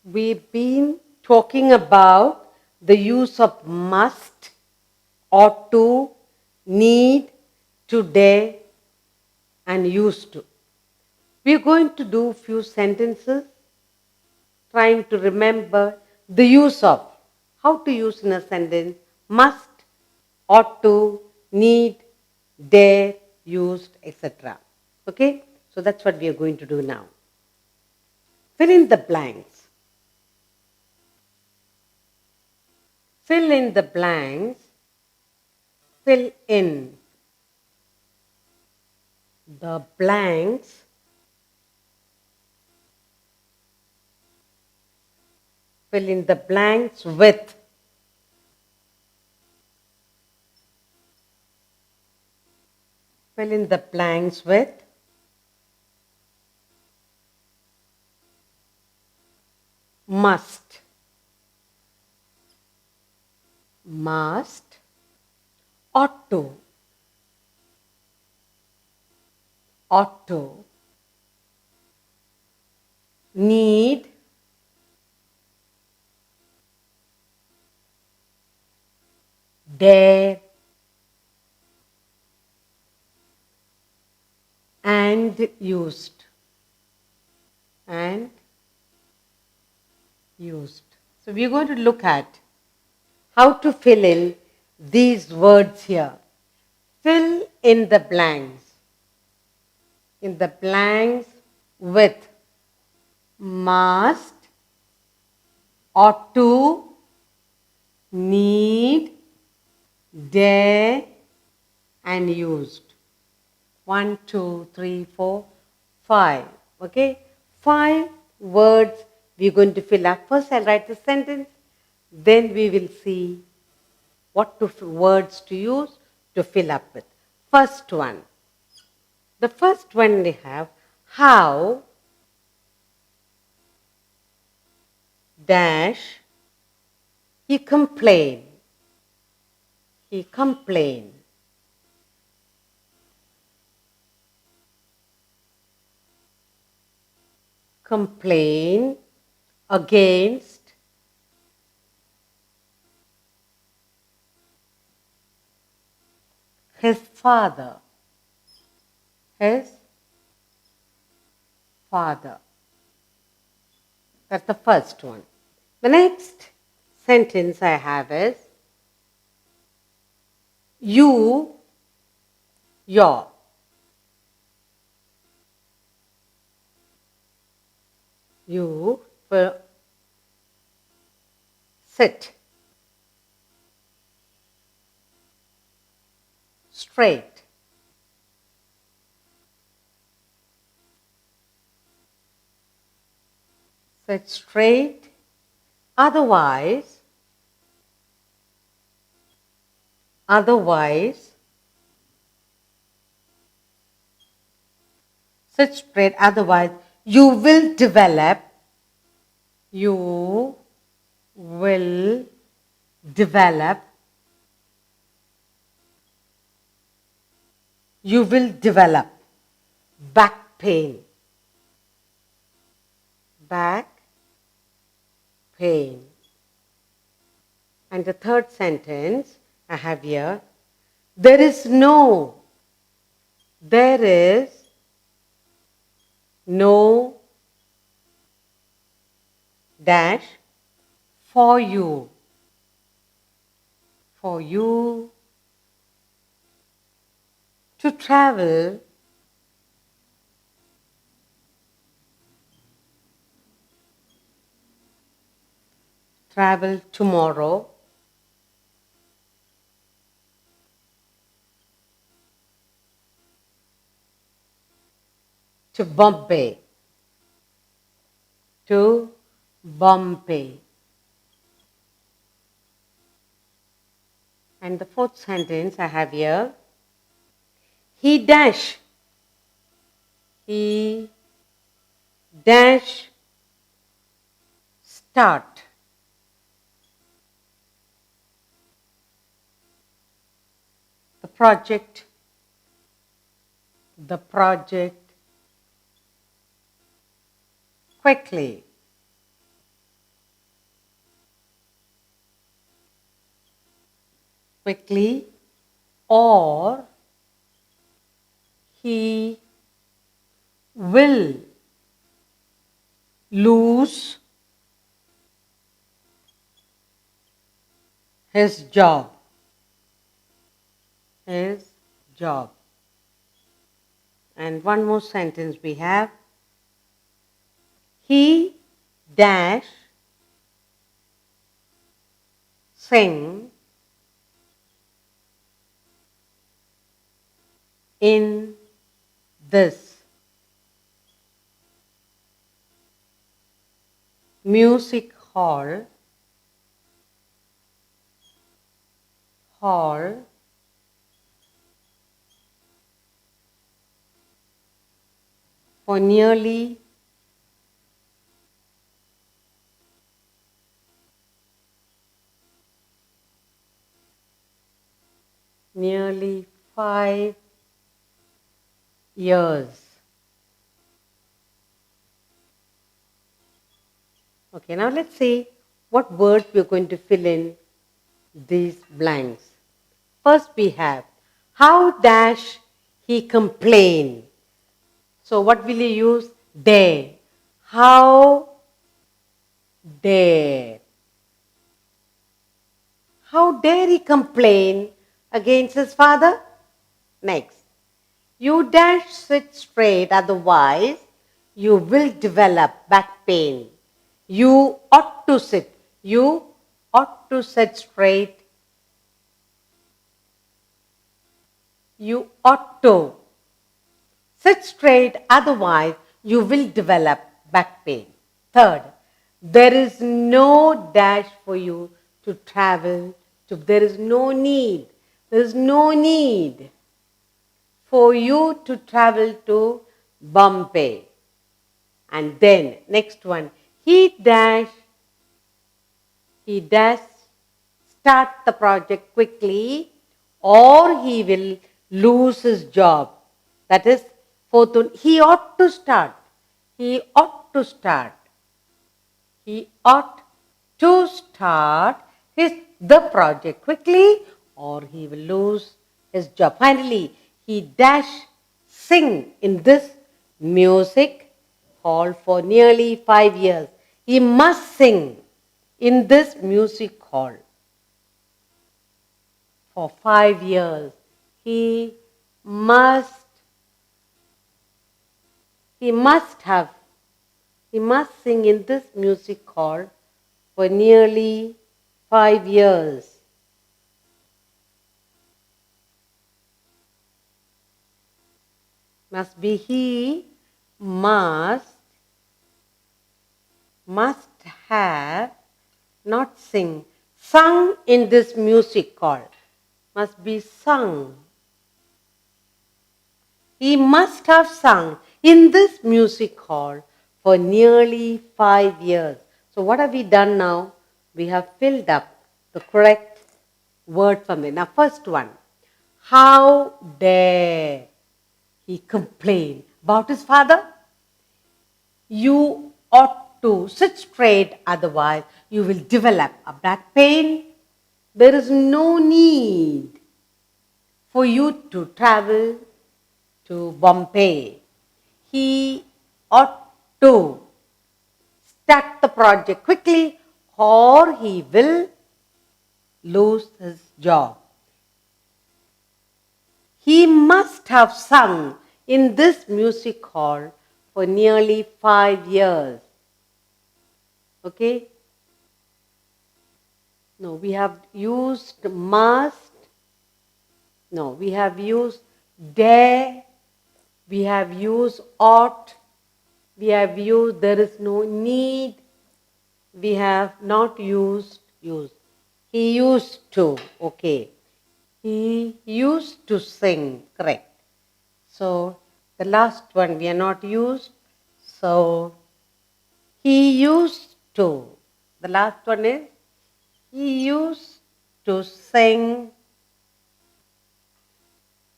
We've been talking about the use of must, ought to, need, today, and used to. We're going to do a few sentences trying to remember the use of, how to use in a sentence, must, ought to, need, dare, used, etc. Okay? So that's what we are going to do now. Fill in the blanks. Fill in the blanks. Fill in the blanks fill in the blanks with fill in the blanks with must, must, ought to, need, dare, and used, and used. So we're going to look at how to fill in these words here. Fill in the blanks. In the blanks with must, ought to, need, dare, and used. 1, 2, 3, 4, 5. Okay? 5 words we're going to fill up. First I'll write the sentence, then we will see what words to use to fill up with. First one. The first one we have, how dash he complained. He complained. Complain against his father. His father. That's the first one. The next sentence I have is you, your. You will sit straight. Sit straight. Otherwise, sit straight. Otherwise, you will develop back pain. Back pain. And the third sentence I have here, there is no dash for you to travel tomorrow to Bombay. And the fourth sentence I have here, he dash start the project quickly. quickly, or he will lose his job. His job. And one more sentence we have. He dash sing in this music hall for nearly 5 years. Okay, now let's see what words we're going to fill in these blanks. First we have, how dash he complain? So what will you use? Dare. How dare. How dare he complain against his father? Next. You dash sit straight, otherwise you will develop back pain. You ought to sit. You ought to sit straight. You ought to sit straight, otherwise you will develop back pain. Third, there is no dash for you to travel to. There is no need. There is no need for you to travel to Bombay. And then, next one, he dash start the project quickly or he will lose his job. That is, fourth one, he ought to start. He ought to start. He ought to start the project quickly or he will lose his job. Finally, he dash sing in this music hall for nearly 5 years. He must sing in this music hall for 5 years. He must sing in this music hall for nearly 5 years. Must be he must have, not sing, sung in this music hall. Must be sung. He must have sung in this music hall for nearly 5 years. So what have we done now? We have filled up the correct word from it. Now first one, how dare he complain about his father? You ought to sit straight, otherwise you will develop a back pain. There is no need for you to travel to Bombay. He ought to start the project quickly or he will lose his job. He must have sung in this music hall for nearly 5 years. Okay? No, we have used must. No, we have used dare. We have used ought. We have used there is no need. We have not used use. He used to. Okay. He used to sing. Correct. So the last one we are not used. So he used to. The last one is he used to sing.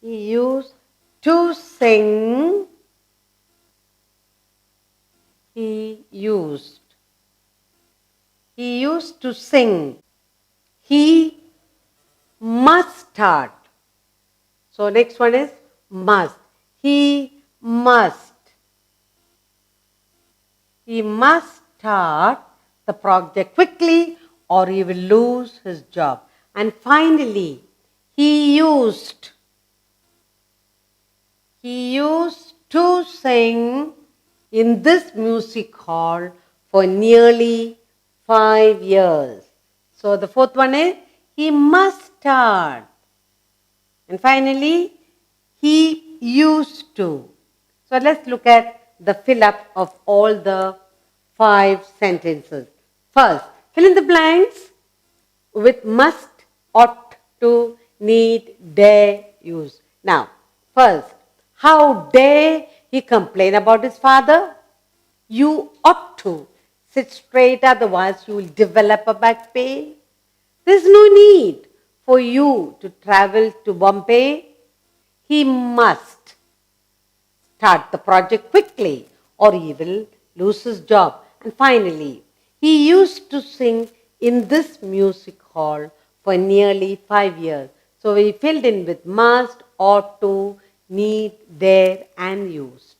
He used to sing. He used. He used to sing. He must start. So next one is must. He must. He must start the project quickly or he will lose his job. And finally, he used to sing in this music hall for nearly 5 years. So the fourth one is he must start. And finally, he used to. So let's look at the fill up of all the 5 sentences. First, fill in the blanks with must, ought to, need, dare, use. Now, first, how dare he complain about his father? You ought to sit straight, otherwise you will develop a back pain. There's no need for you to travel to Bombay. He must start the project quickly or he will lose his job. And finally, he used to sing in this music hall for nearly 5 years. So we filled in with must, ought to, need, dare and used.